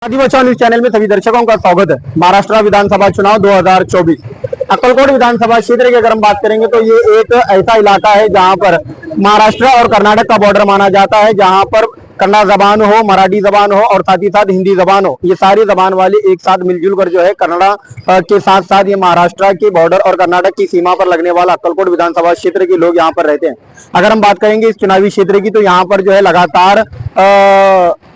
आदि बचाओ news channel में सभी दर्शकों का स्वागत है। महाराष्ट्र विधानसभा चुनाव 2024 अक्कलकोट विधानसभा क्षेत्र की अगर हम बात करेंगे तो ये एक ऐसा इलाका है जहां पर महाराष्ट्र और कर्नाटक का बॉर्डर माना जाता है, जहां पर कन्नड़ जबान हो, मराठी जबान हो और साथ ही साथ हिंदी जबान हो, ये सारी जबान वाले एक साथ मिलजुल कर जो है कन्नड़ा के साथ साथ ये महाराष्ट्र के बॉर्डर और कर्नाटक की सीमा पर लगने वाला अक्कलकोट विधानसभा क्षेत्र के लोग यहाँ पर रहते हैं। अगर हम बात करेंगे इस चुनावी क्षेत्र की तो यहाँ पर जो है लगातार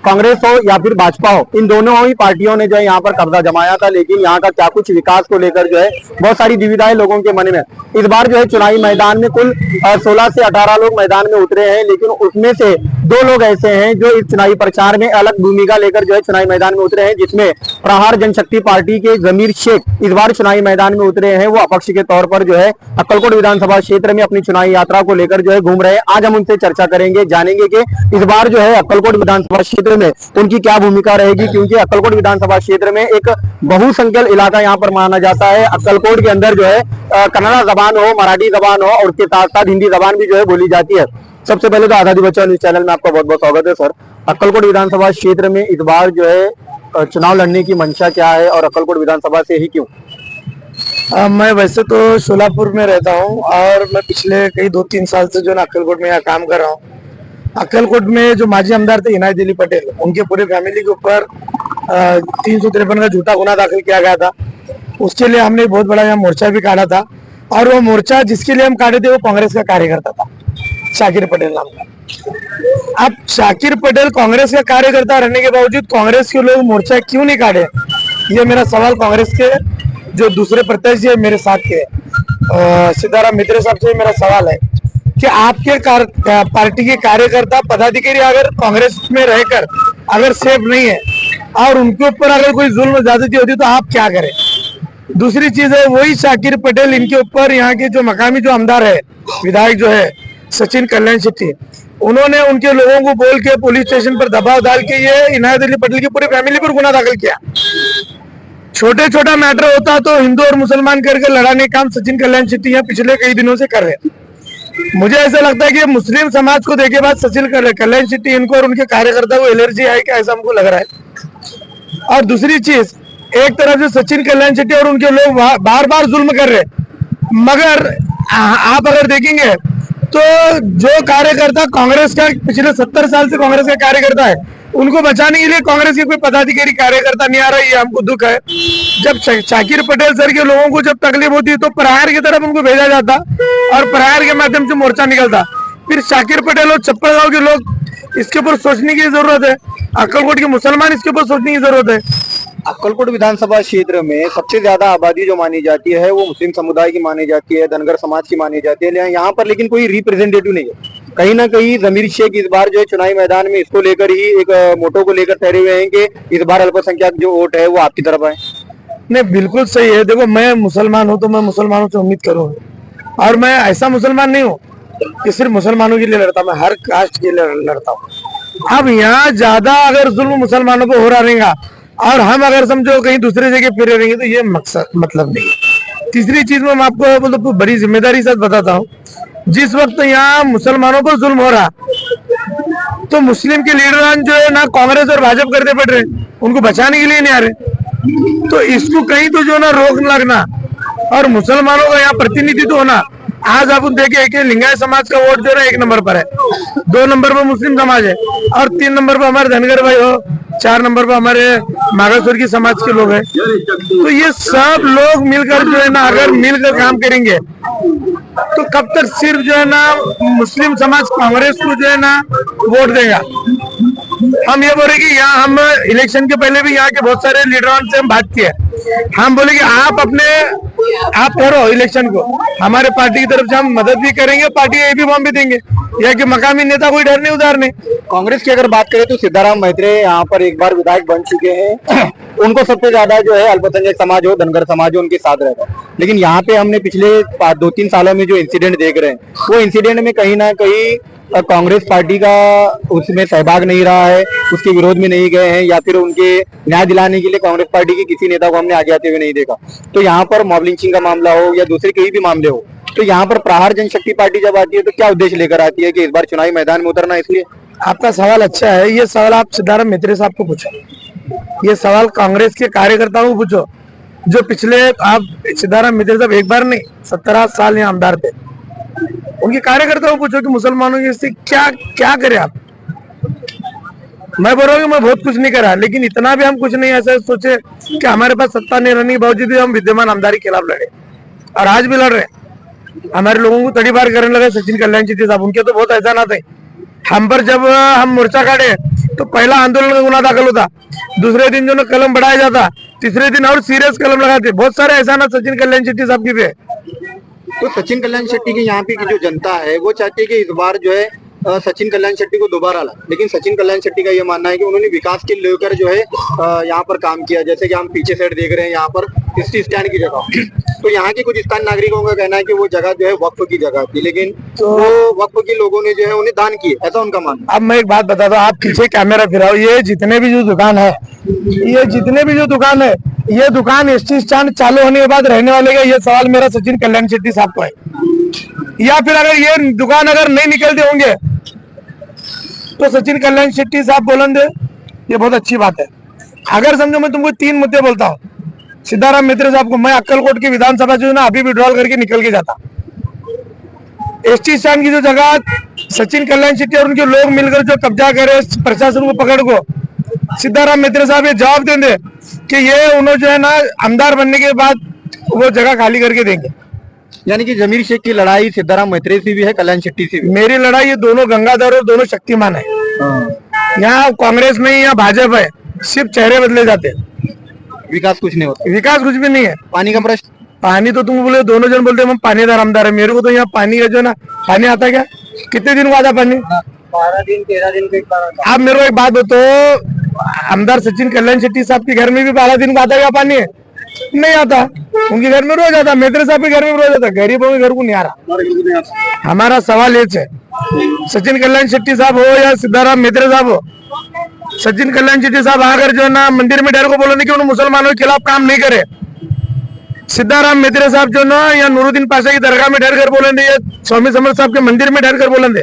कांग्रेस हो या फिर भाजपा हो, इन दोनों ही पार्टियों ने जो है यहाँ पर कब्जा जमाया था, लेकिन यहाँ का क्या कुछ विकास को लेकर जो है बहुत सारी दुविधाएं लोगों के मन में। इस बार जो है चुनावी मैदान में कुल 16 से 18 लोग मैदान में उतरे हैं, लेकिन उसमें से 2 लोग ऐसे हैं जो इस चुनावी प्रचार में अलग भूमिका लेकर जो है चुनावी मैदान में उतरे हैं, जिसमें प्रहार जनशक्ति पार्टी के जमीर शेख इस बार चुनावी मैदान में उतरे हैं। वो अपक्ष के तौर पर जो है अक्कलकोट विधानसभा क्षेत्र में अपनी चुनावी यात्रा को लेकर जो है घूम रहे हैं। आज हम उनसे चर्चा करेंगे, जानेंगे कि इस बार जो है अक्कलकोट विधानसभा क्षेत्र में उनकी क्या भूमिका रहेगी, क्योंकि अक्कलकोट विधानसभा क्षेत्र में एक बहुसंख्यक इलाका यहाँ पर माना जाता है। अक्कलकोट के अंदर जो है कन्नड़ा जबान हो, मराठी जबान हो और उसके साथ साथ हिंदी जबान भी जो है बोली जाती है। सबसे पहले तो आजादी बचाओ न्यूज चैनल में आपका बहुत बहुत स्वागत है। सर, अक्कलकोट विधानसभा क्षेत्र में इस बार जो है चुनाव लड़ने की मंशा क्या है और अक्कलकोट विधानसभा से ही क्यों? मैं वैसे तो सोलापुर में रहता हूँ और मैं पिछले कई 2-3 साल से जो ना अक्कलकोट में यहाँ काम कर रहा हूँ। अक्कलकोट में जो माजी आमदार थे इनायत अली पटेल, उनके पूरे फैमिली के ऊपर 353 का झूठा गुना दाखिल किया गया था। उसके लिए हमने बहुत बड़ा यहाँ मोर्चा भी काटा था और वो मोर्चा जिसके लिए हम काटे थे वो कांग्रेस का कार्यकर्ता था, शाकिर पटेल नाम का। अब शाकिर पटेल कांग्रेस का कार्यकर्ता रहने के बावजूद कांग्रेस के लोग मोर्चा क्यों नहीं काटे, ये मेरा सवाल कांग्रेस के जो दूसरे प्रत्याशी है मेरे साथ के सीताराम मित्रे साहब से मेरा सवाल है कि आपके पार्टी के कार्यकर्ता पदाधिकारी अगर कांग्रेस में रहकर अगर सेफ नहीं है और उनके ऊपर अगर कोई जुल्म ज्यादती होती तो आप क्या करें? दूसरी चीज है वही शाकिर पटेल, इनके ऊपर यहाँ के जो मकामी जो आमदार है, विधायक जो है सचिन कल्याण शेट्टी, उन्होंने उनके लोगों को बोल के पुलिस स्टेशन पर दबाव डाल के ये इनायत अली पटेल की पूरी फैमिली पर गुना दाखिल किया। छोटा मैटर होता तो हिंदू और मुसलमान करके लड़ाने काम सचिन कल्याण शेट्टी यहाँ पिछले कई दिनों से कर रहे हैं। मुझे ऐसा लगता है कि मुस्लिम समाज को देखे बाद सचिन कल्याण शेट्टी इनको और उनके कार्यकर्ता को एलर्जी है क्या, ऐसा हमको लग रहा है। और दूसरी चीज, एक तरफ से सचिन कल्याण शेट्टी और उनके लोग बार बार जुल्म कर रहे हैं, मगर आप अगर देखेंगे तो जो कार्यकर्ता कांग्रेस का पिछले 70 साल से कांग्रेस का कार्यकर्ता है, उनको बचाने के लिए कांग्रेस के कोई पदाधिकारी कार्यकर्ता नहीं आ रहा है, ये हमको दुख है। जब शाकिर पटेल सर के लोगों को जब तकलीफ होती है तो प्रहार की तरफ उनको भेजा जाता और प्रहार के माध्यम से मोर्चा निकलता। फिर शाकिर पटेल और चप्पल गांव के लोग इसके ऊपर सोचने की जरूरत है, अक्कलकोट के मुसलमान इसके ऊपर सोचने की जरूरत है। अक्कलकोट विधानसभा क्षेत्र में सबसे ज्यादा आबादी जो मानी जाती है वो मुस्लिम समुदाय की मानी जाती है, धनगर समाज की मानी जाती है। यहाँ पर लेकिन कोई रिप्रेजेंटेटिव नहीं है। कहीं ना कहीं जमीर शेख इस बार जो है चुनावी मैदान में इसको लेकर ही एक मोटो को लेकर ठहरे हुए हैं कि इस बार अल्पसंख्यक जो वोट है वो आपकी तरफ आए। नहीं, बिल्कुल सही है। देखो, मैं मुसलमान हूँ तो मैं मुसलमानों से उम्मीद करूंगा और मैं ऐसा मुसलमान नहीं हूँ कि सिर्फ मुसलमानों के लिए लड़ता, मैं हर कास्ट के लिए लड़ता हूँ। अब यहाँ ज्यादा अगर जुल्म मुसलमानों पर हो रहा रहेगा और हम अगर समझो कहीं दूसरे जगह फिरे रहेंगे तो ये मकसद मतलब नहीं। तीसरी चीज में मैं आपको मतलब बड़ी जिम्मेदारी से बताता हूँ, जिस वक्त यहाँ मुसलमानों पर जुल्म हो रहा तो मुस्लिम के लीडर जो है ना कांग्रेस और भाजपा करते पड़ रहे, उनको बचाने के लिए नहीं आ रहे। तो इसको कहीं तो जो ना रोक लगना और मुसलमानों का यहाँ प्रतिनिधित्व होना। आज आप देखे कि लिंगायत समाज का वोट जो है 1 नंबर पर है, 2 नंबर पर मुस्लिम समाज है और 3 नंबर पर हमारे धनगर भाई हो, 4 नंबर पर हमारे मागासवर्गीय समाज के लोग हैं। तो ये सब लोग मिलकर जो है ना अगर मिलकर काम करेंगे तो कब तक सिर्फ जो है ना मुस्लिम समाज कांग्रेस को जो है ना वोट देगा। हम ये बोले कि यहाँ हम इलेक्शन के पहले भी यहाँ के बहुत सारे लीडरों से हम बात किए, हम बोले कि आप करो इलेक्शन को, हमारे पार्टी की तरफ से हम मदद भी करेंगे, पार्टी ए भी फॉर्म भी देंगे, या कि मकामी नेता कोई डर नहीं उधार नहीं। कांग्रेस की अगर बात करें तो सिद्धाराम मैत्रे यहाँ पर एक बार विधायक बन चुके हैं। उनको सबसे ज्यादा जो है अल्पसंख्यक समाज हो, धनगर समाज हो, उनके साथ रहता है। लेकिन यहाँ पे हमने पिछले 2-3 सालों में जो इंसिडेंट देख रहे हैं वो इंसिडेंट में कहीं ना कहीं कांग्रेस पार्टी का उसमें सहभाग नहीं रहा है, उसके विरोध में नहीं गए हैं या फिर उनके न्याय दिलाने के लिए कांग्रेस पार्टी के किसी नेता को हमने आगे आते हुए नहीं देखा। तो यहाँ पर मॉब लिंचिंग का मामला हो या दूसरे कई भी मामले हो, तो यहाँ पर प्रहार जनशक्ति पार्टी जब आती है तो क्या उद्देश्य लेकर आती है कि इस बार चुनावी मैदान में उतरना? इसलिए आपका सवाल अच्छा है, ये सवाल आप सिद्धाराम मित्रे साहब को पूछो। ये सवाल कांग्रेस के कार्यकर्ताओं को पूछो, जो पिछले आप सीताराम मित्र साहब एक बार नहीं 17 साल यहाँ आमदार थे, उनके कार्यकर्ताओं को पूछो कि मुसलमानों के इससे क्या क्या करे आप। मैं बोल रहा हूँ कि मैं बहुत कुछ नहीं करा, लेकिन इतना भी हम कुछ नहीं ऐसा सोचे कि हमारे पास सत्ता नहीं रहने के बावजूद भी हम विद्यमान आमदारी के खिलाफ लड़े, और आज भी लड़ रहे। हमारे लोगों को तड़ीपार करने लगे सचिन कल्याण शेट्टी साहब, उनके तो बहुत ऐसा ना थे। हम पर जब हम मोर्चा काटे तो पहला आंदोलन का गुना दाखिल होता, दूसरे दिन जो ना कलम बढ़ाया जाता, तीसरे दिन और सीरियस कलम लगाते। बहुत सारे ऐसा ना सचिन कल्याण शेट्टी साहब की पे। तो सचिन कल्याण शेट्टी की यहाँ पे की जो जनता है वो चाहती है कि इस बार जो है सचिन कल्याण शेट्टी को दोबारा ला, लेकिन सचिन कल्याण शेट्टी का ये मानना है कि उन्होंने विकास के लेकर जो है यहाँ पर काम किया। जैसे कि हम पीछे साइड देख रहे हैं, यहाँ पर एसटी स्टैंड की जगह, तो यहाँ के कुछ स्थानीय नागरिकों का कहना है कि वो जगह जो है वक्फ की जगह थी, लेकिन तो वो वक्फ के लोगों ने जो है उन्हें दान किए, ऐसा उनका मानना है। अब मैं एक बात बता दूं, आप पीछे कैमरा फिराओ, ये जितने भी जो दुकान है, ये दुकान एसटी स्टैंड चालू होने के बाद रहने वाले का, ये सवाल मेरा सचिन कल्याण शेट्टी साहब को है। या फिर अगर ये दुकान अगर नहीं निकलते होंगे तो सचिन कल्याण शेट्टी साहब बोलेंगे, ये बहुत अच्छी बात है। अगर समझो मैं तुमको 3 मुद्दे बोलता हूँ, सीताराम मित्र साहब को मैं अक्कलकोट की विधानसभा जो है ना अभी विड्रॉल करके निकल के जाता। एसटी स्टैंड की जो जगह सचिन कल्याण शेट्टी और उनके लोग मिलकर जो कब्जा करे प्रशासन को पकड़ को, सीताराम मित्र साहब ये जवाब देंगे कि ये उन्होंने जो है ना आमदार बनने के बाद वो जगह खाली करके देंगे। यानी कि जमीर शेख की लड़ाई सीताराम मैत्रेय से भी है, कल्याण शेट्टी से भी। मेरी लड़ाई ये दोनों गंगाधर और दोनों शक्तिमान है। यहाँ कांग्रेस नहीं, यहाँ भाजपा है, सिर्फ चेहरे बदले जाते हैं, विकास कुछ नहीं होता। विकास कुछ भी नहीं है। पानी का प्रश्न, पानी तो तुम बोले, दोनों जन बोलते हम पानीदार आमदार है, मेरे को तो यहाँ पानी का जो ना पानी आता क्या, कितने दिन को आता पानी? 12 दिन 13 दिन के बाद। आप मेरे को एक बात बताओ, आमदार सचिन कल्याण शेट्टी साहब के घर में भी 12 दिन को आता क्या पानी? नहीं आता। उनके घर में रोज आता, मित्र साहब के घर में रोज आता, गरीबों के घर को नहीं आ रहा। हमारा सवाल ये है, सचिन कल्याण शेट्टी साहब हो या सीताराम मित्र साहब हो, सचिन कल्याण शेट्टी साहब आकर जो ना मंदिर में ठहर को बोलेंगे कि उन्होंने मुसलमानों के खिलाफ काम नहीं करे। सीताराम मित्र साहब जो ना या नूरुद्दीन पाशा की दरगाह में ठहर कर बोलेंगे, या स्वामी समर्थ साहब के मंदिर में ठहर कर बोलेंगे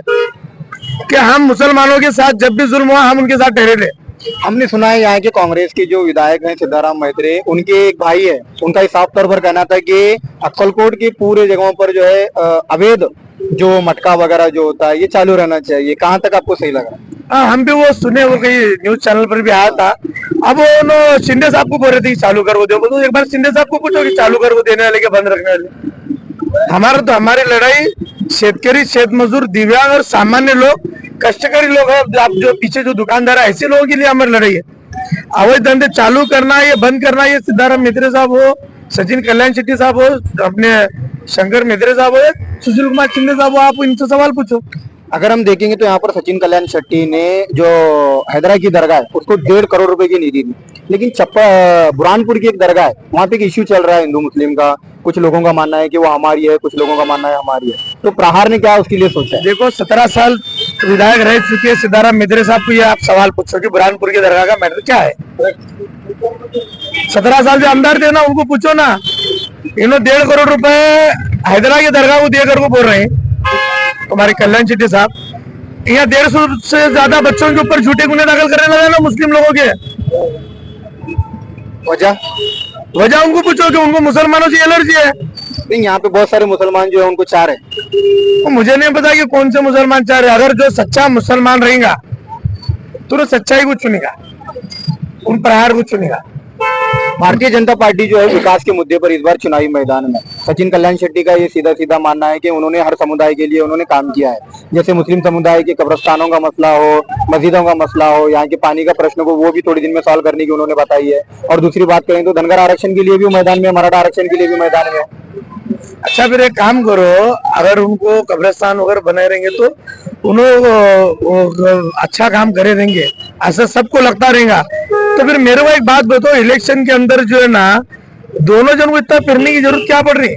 कि हम मुसलमानों के साथ जब भी जुल्म हुआ हम उनके साथ ठहरे थे। हमने सुना है यहाँ के कांग्रेस के जो विधायक हैं सीताराम मैत्रेय, उनके एक भाई है, उनका साफ तौर पर कहना था कि अक्कलकोट के पूरे जगहों पर जो है अवैध जो मटका वगैरह जो होता है ये चालू रहना चाहिए। कहाँ तक आपको सही लगा? हाँ, हम भी वो सुने, वो कहीं न्यूज चैनल पर भी आया था। अब वो शिंदे साहब को बोल रहे थे कि चालू कर वो दो, तो एक बार शिंदे साहब को पूछो कि चालू कर वो देने वाले के बंद रखने वाले। हमारी लड़ाई शेतकरी, शेतमजदूर, दिव्यांग और सामान्य लोग, कष्टकारी लोग हैं। आप जो पीछे जो दुकानदार है, ऐसे लोगों के लिए हमारी लड़ाई है। अवैध धंधे चालू करना है, ये बंद करना है, ये सीताराम मित्र साहब हो, सचिन कल्याण शेट्टी साहब हो, अपने शंकर मित्र साहब हो, सुशील कुमार शिंदे साहब हो, आप इनसे सवाल पूछो। अगर हम देखेंगे तो यहाँ पर सचिन कल्याण शेट्टी ने जो हैदरा की दरगाह है उसको 1.5 करोड़ रुपए की निधि दी, लेकिन बुरहानपुर की एक दरगाह है, वहाँ पे एक इश्यू चल रहा है हिंदू मुस्लिम का। कुछ लोगों का मानना है कि वो हमारी है, कुछ लोगों का मानना है हमारी है। तो प्रहार ने क्या उसके लिए सोचा है? देखो, 17 साल विधायक रह चुके सीताराम मित्र साहब को ये आप सवाल पूछो कि बुरहानपुर की दरगाह का मैटर क्या है? 17 साल जो आमदार थे ना, उनको पूछो ना। इन्होंने 1.5 करोड़ रुपए हैदरा की दरगाह को देकर को बोल रहे हैं हमारे कल्याण शेट्टी साहब। यहाँ 150 से ज्यादा बच्चों के ऊपर झूठे गुने दाखिल करने लगे ना मुस्लिम लोगों के। वजह उनको पूछो कि उनको मुसलमानों से एलर्जी है। नहीं, यहाँ पे बहुत सारे मुसलमान जो है उनको चाह रहे। तो मुझे नहीं पता कि कौन से मुसलमान चाह रहे। अगर जो सच्चा मुसलमान रहेगा तो सच्चाई को चुनेगा, उन प्रहार को चुनेगा। भारतीय जनता पार्टी जो है विकास के मुद्दे पर इस बार चुनावी मैदान में, सचिन कल्याण शेट्टी का ये सीधा सीधा मानना है कि उन्होंने हर समुदाय के लिए उन्होंने काम किया है। जैसे मुस्लिम समुदाय के कब्रस्तानों का मसला हो, मस्जिदों का मसला हो, यहाँ के पानी का प्रश्न को वो भी थोड़ी दिन में सॉल्व करने की उन्होंने बताई है। और दूसरी बात करें तो धनगर आरक्षण के लिए भी मैदान में, मराठा आरक्षण के लिए भी मैदान में। अच्छा, फिर एक काम करो, अगर उनको कब्रिस्तान वगैरह बनाए रहेंगे तो उन्होंने अच्छा काम करे रहेंगे, ऐसा सबको लगता रहेगा। तो फिर मेरे को एक बात बताओ, इलेक्शन के अंदर जो है ना दोनों जन को इतना फिरने की जरूरत क्या पड़ रही?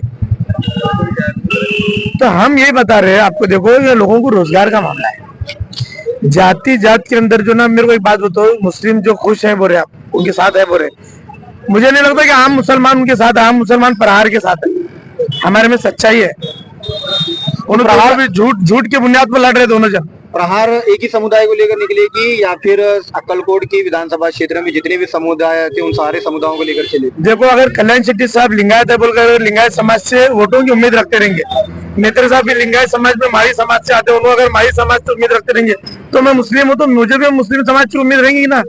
तो हम यही बता रहे हैं आपको, देखो ये लोगों को रोजगार का मामला है। जाति जात के अंदर जो ना, मेरे को एक बात बताओ, मुस्लिम जो खुश है बोले, आप उनके साथ है बोले, मुझे नहीं लगता कि आम मुसलमान उनके साथ है। आम मुसलमान प्रहार के साथ है। हमारे में सच्चाई है। उन प्रहार भी झूठ के बुनियाद पर लड़ रहे दोनों जन। प्रहार एक ही समुदाय को लेकर निकलेगी या फिर अक्कलकोट की विधानसभा क्षेत्र में जितने भी समुदाय थे उन सारे समुदायों को लेकर चलेगी? देखो, अगर कल्याण शेट्टी साहब लिंगायत है बोलकर लिंगायत समाज से वोटों की उम्मीद रखते रहेंगे, नेत्र साहब भी लिंगायत समाज में माही समाज से आते हैं, अगर माही समाज से उम्मीद रखते रहेंगे तो मैं मुस्लिम हूँ तो मुझे भी मुस्लिम समाज की उम्मीद रहेगी ना।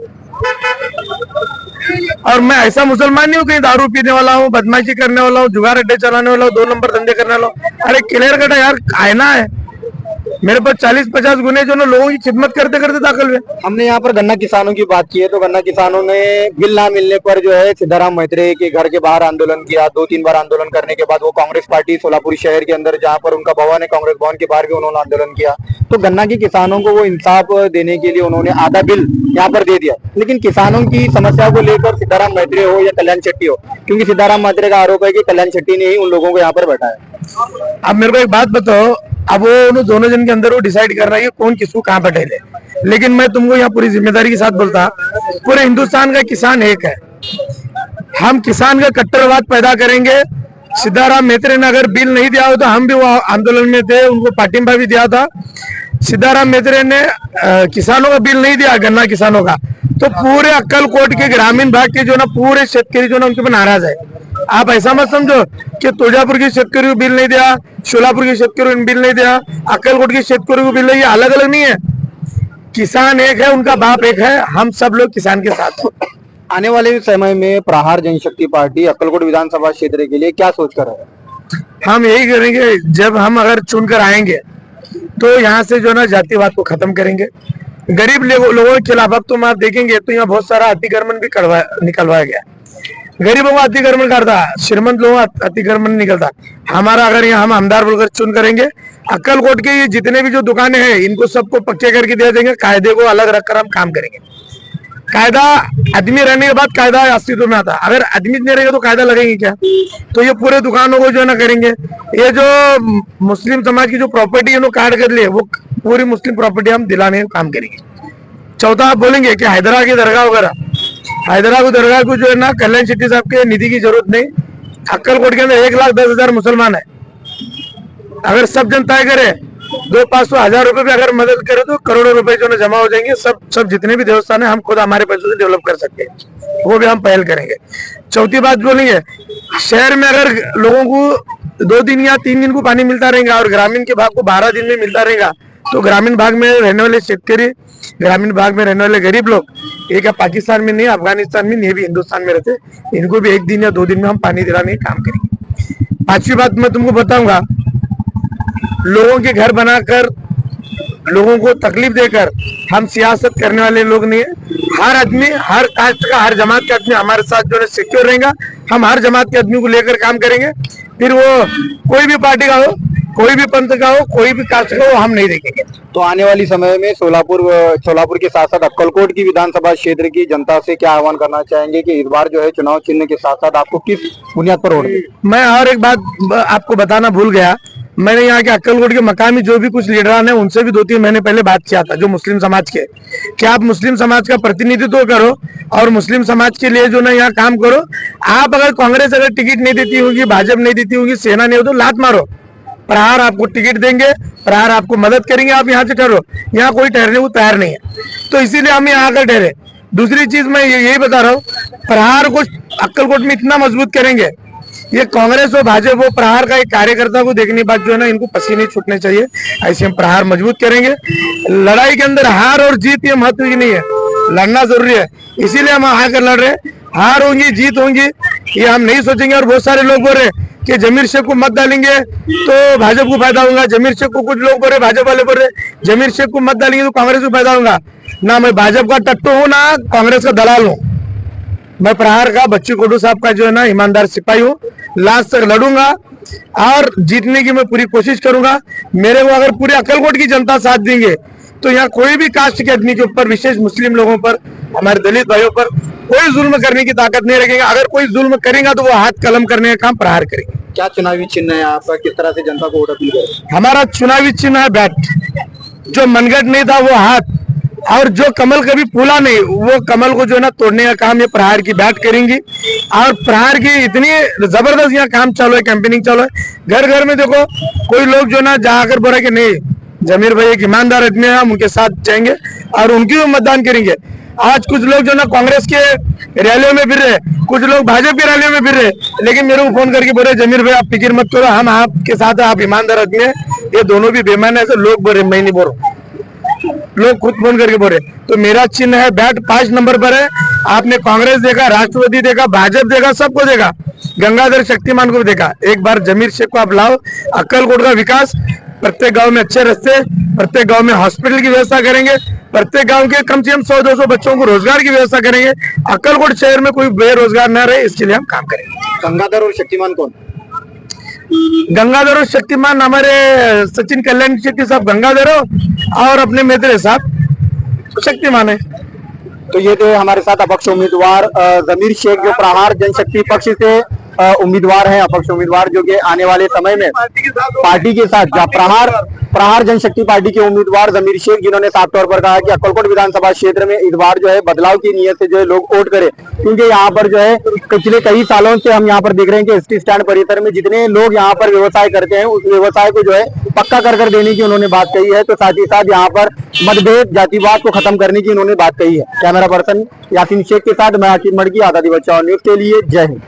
और मैं ऐसा मुसलमान नहीं हूँ कहीं दारू पीने वाला हूँ, बदमाशी करने वाला हूँ, जुगार अड्डे चलाने वाला हूँ, 2 नंबर धंधे करने वाला हूँ। अरे क्लियर कट है यार, आईना है मेरे पास 40-50 गुने जो ना लोगों की खिदमत करते करते दाखिल हुए। हमने यहाँ पर गन्ना किसानों की बात की है तो गन्ना किसानों ने बिल ना मिलने पर जो है सिद्धाराम मैत्रेय के घर के बाहर आंदोलन किया। 2-3 बार आंदोलन करने के बाद वो कांग्रेस पार्टी सोलापुर शहर के अंदर जहाँ पर उनका भवन है, कांग्रेस भवन के बाहर भी उन्होंने आंदोलन किया। तो गन्ना के किसानों को वो इंसाफ देने के लिए उन्होंने आधा बिल यहाँ पर दे दिया। लेकिन किसानों की समस्या को लेकर सिद्धाराम मैत्रेय हो या कल्याण शेट्टी हो, क्योंकि सिद्धाराम मैत्रेय का आरोप है कि कल्याण शेट्टी ने ही उन लोगों को यहाँ पर बैठाया। अब मेरे को एक बात बताओ, अब वो दोनों जन के अंदर वो डिसाइड कर रहा है कि कौन किसको कहाँ बैठेले। लेकिन मैं तुमको यहाँ पूरी जिम्मेदारी के साथ बोलता, पूरे हिंदुस्तान का किसान एक है। हम किसान का कट्टरवाद पैदा करेंगे। सिद्धाराम मैत्रेय ने अगर बिल नहीं दिया हो तो हम भी वो आंदोलन में थे, उनको पाटिंबा भी दिया था। सिद्धाराम मैत्रेय ने किसानों का बिल नहीं दिया, गन्ना किसानों का, तो पूरे अक्कलकोट के ग्रामीण भाग के जो ना पूरे शेतकरी जो ना उनके ऊपर नाराज है। आप ऐसा मत समझो कि तुळजापुर के शेतकरी को बिल नहीं दिया, सोलापुर के शेतकरी को बिल नहीं दिया, अक्कलकोट के शेतकरी को बिल नहीं, अलग अलग नहीं है। किसान एक है, उनका बाप एक है, हम सब लोग किसान के साथ हैं। आने वाले समय में प्रहार जनशक्ति पार्टी अक्कलकोट विधानसभा क्षेत्र के लिए क्या सोच कर है? हम यही करेंगे, जब हम अगर चुनकर आएंगे तो यहाँ से जो ना जातिवाद को खत्म करेंगे, गरीब लोगों के खिलाफ। अब तुम आप देखेंगे तो यहाँ बहुत सारा अतिक्रमण भी निकलवाया गया। गरीबों को अतिक्रमण करता, श्रीमंत लोगों का अतिक्रमण निकलता। हमारा अगर यहाँ हम आमदार बोलकर चुन करेंगे, अक्कलकोट के ये जितने भी जो दुकानें हैं इनको सबको पक्के करके दे देंगे। कायदे को अलग रखकर हम काम करेंगे। कायदा, आदमी रहने के बाद कायदा अस्तित्व में आता। अगर आदमी नहीं रहेगा तो कायदा लगेंगे क्या? तो ये पूरे दुकानों को जो है ना करेंगे। ये जो मुस्लिम समाज की जो प्रॉपर्टी है काट कर लिए, वो पूरी मुस्लिम प्रॉपर्टी हम दिलाने का काम करेंगे। चौथा, आप बोलेंगे कि हैदरा की दरगाह वगैरह, हैदराबाद दरगाह को जो है ना कल्याण शेट्टी साहब के निधि की जरूरत नहीं। अक्कलकोट के अंदर 1,10,000 मुसलमान है। अगर सब जनता करे 200-500-1000 रुपए भी अगर मदद करे तो करोड़ों रुपए जो ना जमा हो जाएंगे। सब जितने भी देवस्थान है हम खुद हमारे पैसों से डेवलप कर सकते हैं, वो भी हम पहल करेंगे। चौथी बात बोलेंगे, शहर में अगर लोगों को 2 दिन या 3 दिन को पानी मिलता रहेगा और ग्रामीण के भाग को 12 दिन में मिलता रहेगा, तो ग्रामीण भाग में रहने वाले शेतकरी, ग्रामीण भाग में रहने वाले गरीब लोग, एक पाकिस्तान में नहीं, अफगानिस्तान में नहीं, भी हिंदुस्तान में रहते, इनको भी 1 दिन या 2 दिन में हम पानी दिलाने का काम करेंगे। 5वीं बात मैं तुमको बताऊंगा, लोगों के घर बनाकर, लोगों को तकलीफ देकर हम सियासत करने वाले लोग नहीं है। हर आदमी, हर कास्ट का, हर जमात का आदमी हमारे साथ जो है सिक्योर रहेगा। हम हर जमात के आदमी को लेकर काम करेंगे। फिर वो कोई भी पार्टी का हो, कोई भी पंथ का हो, कोई भी कास्ट का हो, हम नहीं देखेंगे। तो आने वाली समय में सोलापुर के साथ साथ अक्कलकोट की विधानसभा क्षेत्र की जनता से क्या आह्वान करना चाहेंगे कि इस बार जो है चुनाव चिन्ह के साथ साथ आपको किस बुनियाद पर वोट दें? मैं और एक बात आपको बताना भूल गया, मैंने यहाँ के अक्कलकोट के मकामी जो भी कुछ लीडरान है उनसे भी 2-3 महीने पहले बात किया था, जो मुस्लिम समाज के, कि आप मुस्लिम समाज का प्रतिनिधित्व करो और मुस्लिम समाज के लिए जो ना यहाँ काम करो। आप अगर कांग्रेस अगर टिकट नहीं देती होगी, भाजपा नहीं देती होगी, सेना नहीं हो तो लात मारो, प्रहार आपको टिकट देंगे, प्रहार आपको मदद करेंगे, आप यहाँ से ठहरो। यहाँ कोई ठहरने को तैयार नहीं है, तो इसीलिए हम यहाँ आकर ठहरे। दूसरी चीज मैं यही बता रहा हूँ, प्रहार को अक्कलकोट में इतना मजबूत करेंगे, ये कांग्रेस और भाजपा वो प्रहार का एक कार्यकर्ता को देखने के बाद जो है ना इनको पसीने छूटने चाहिए, ऐसे हम प्रहार मजबूत करेंगे। लड़ाई के अंदर हार और जीत ये महत्व की नहीं है, लड़ना जरूरी है, इसीलिए हम आकर लड़ रहे। हार होंगी, जीत होंगी, ये हम नहीं सोचेंगे। और बहुत सारे लोग बोल रहे कि जमीर शेख को मत डालेंगे तो भाजपा को फायदा होगा, जमीर शेख को कुछ लोग बोल रहे, भाजपा वाले बोल रहे जमीर शेख को मत डालेंगे तो कांग्रेस को फायदा होगा। ना मैं भाजपा का टट्टू हूँ, ना कांग्रेस का दलाल हूँ। मैं प्रहार का, बच्चू कडू साहब का जो है ना ईमानदार सिपाही हूँ। लास्ट तक लड़ूंगा और जीतने की मैं पूरी कोशिश करूंगा। मेरे को अगर पूरे अक्कलकोट की जनता साथ देंगे तो यहाँ कोई भी कास्ट के आदमी के ऊपर, विशेष मुस्लिम लोगों पर, हमारे दलित भाइयों पर कोई जुल्म करने की ताकत नहीं रखेगा। अगर कोई जुल्म करेगा तो वो हाथ कलम करने का काम प्रहार करेंगे। क्या चुनावी चिन्ह है आपका, किस तरह से जनता को वोट अपील करें? हमारा चुनावी चिन्ह है बैट। जो मनगढ़ नहीं था वो हाथ, और जो कमल कभी फूला नहीं वो कमल को जो है ना तोड़ने का काम ये प्रहार की बैट करेंगी। और प्रहार की इतनी जबरदस्त यहाँ काम चालू है, कैंपेनिंग चालू है। घर घर में देखो, कोई लोग जो ना जाकर बोल रहे कि नहीं जमीर भाई एक ईमानदार आदमी है, हम उनके साथ जाएंगे और उनकी भी मतदान करेंगे। आज कुछ लोग जो ना कांग्रेस के रैलियों में फिर रहे, कुछ लोग भाजपा की रैलियों में फिर रहे, लेकिन मेरे को फोन करके बोले जमीर भाई आप फिक्र मत करो, हम आपके साथ है, आप ईमानदार आदमी है। ये दोनों भी बेईमान है, ऐसे लोग बोल रहे, मैं नहीं बोल रहा, लोग खुद फोन करके बोल रहे। तो मेरा चिन्ह है बैट 5 नंबर पर है। आपने कांग्रेस देखा, राष्ट्रवादी देखा, भाजपा देखा, सबको देखा, गंगाधर शक्तिमान को भी देखा। एक बार जमीर शेख को आप लाओ, अक्कलकोट का विकास, प्रत्येक गांव में अच्छे रास्ते, प्रत्येक गांव में हॉस्पिटल की व्यवस्था करेंगे, प्रत्येक गांव के कम से कम 100-200 बच्चों को रोजगार की व्यवस्था करेंगे। अक्कलकोट शहर में कोई बेरोजगार न रहे, इसके लिए हम काम करेंगे। गंगाधर और शक्तिमान कौन? गंगाधर और शक्तिमान हमारे सचिन कल्याण शेट्टी साहब गंगाधर हो और अपने मित्र साहब शक्तिमान है। तो ये थे हमारे साथ अपक्ष उम्मीदवार जमीर शेख, जो प्रहार जनशक्ति पक्ष से उम्मीदवार हैं, अपक्ष उम्मीदवार, जो कि आने वाले समय में पार्टी के साथ प्रहार जनशक्ति पार्टी के उम्मीदवार जमीर शेख, जिन्होंने साफ तौर पर कहा कि अक्कलकोट विधानसभा क्षेत्र में इस बार जो है बदलाव की नीयत से जो है लोग वोट करें, क्योंकि यहाँ पर जो है पिछले कई सालों से हम यहाँ पर देख रहे हैं कि एसटी स्टैंड परिसर में जितने लोग यहाँ पर व्यवसाय करते हैं, उस व्यवसाय को जो है पक्का कर देने की उन्होंने बात कही है। तो साथ ही साथ यहाँ पर मतभेद, जातिवाद को खत्म करने की उन्होंने बात कही है। कैमरा पर्सन यासीन शेख के साथ मैं आकिब मड़की, आजादी बचाओ न्यूज के लिए, जय हिंद।